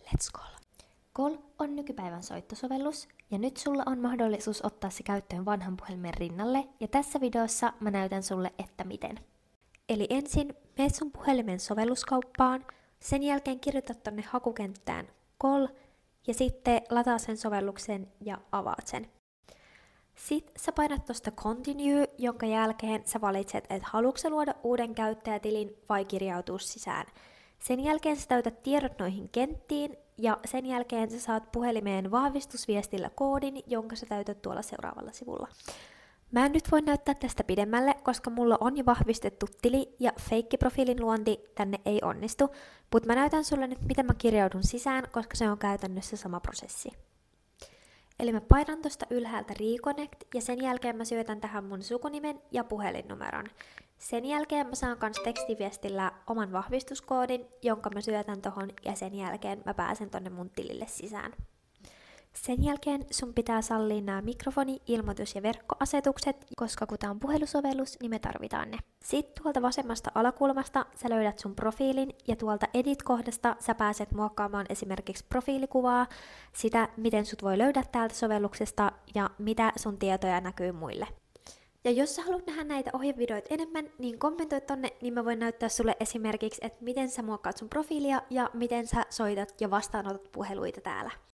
Let's call. Call on nykypäivän soittosovellus, ja nyt sulla on mahdollisuus ottaa se käyttöön vanhan puhelimen rinnalle, ja tässä videossa mä näytän sulle, että miten. Eli ensin meet sun puhelimen sovelluskauppaan, sen jälkeen kirjoitat tonne hakukenttään Call, ja sitten lataa sen sovelluksen ja avaat sen. Sitten sä painat tosta Continue, jonka jälkeen sä valitset, että haluatko sä luoda uuden käyttäjätilin vai kirjautua sisään. Sen jälkeen sä täytät tiedot noihin kenttiin, ja sen jälkeen sä saat puhelimeen vahvistusviestillä koodin, jonka sä täytät tuolla seuraavalla sivulla. Mä en nyt voi näyttää tästä pidemmälle, koska mulla on jo vahvistettu tili ja feikkiprofiilin luonti tänne ei onnistu, mutta mä näytän sulle nyt, miten mä kirjaudun sisään, koska se on käytännössä sama prosessi. Eli mä painan tosta ylhäältä Reconnect ja sen jälkeen mä syötän tähän mun sukunimen ja puhelinnumeron. Sen jälkeen mä saan kans tekstiviestillä oman vahvistuskoodin, jonka mä syötän tohon ja sen jälkeen mä pääsen tonne mun tilille sisään. Sen jälkeen sun pitää sallia nämä mikrofoni-, ilmoitus- ja verkkoasetukset, koska kun tää on puhelusovellus, niin me tarvitaan ne. Sitten tuolta vasemmasta alakulmasta sä löydät sun profiilin ja tuolta Edit-kohdasta sä pääset muokkaamaan esimerkiksi profiilikuvaa, sitä miten sut voi löydä täältä sovelluksesta ja mitä sun tietoja näkyy muille. Ja jos sä haluat nähdä näitä ohjevideoita enemmän, niin kommentoi tonne, niin mä voin näyttää sulle esimerkiksi, että miten sä muokkaat sun profiilia ja miten sä soitat ja vastaanotat puheluita täällä.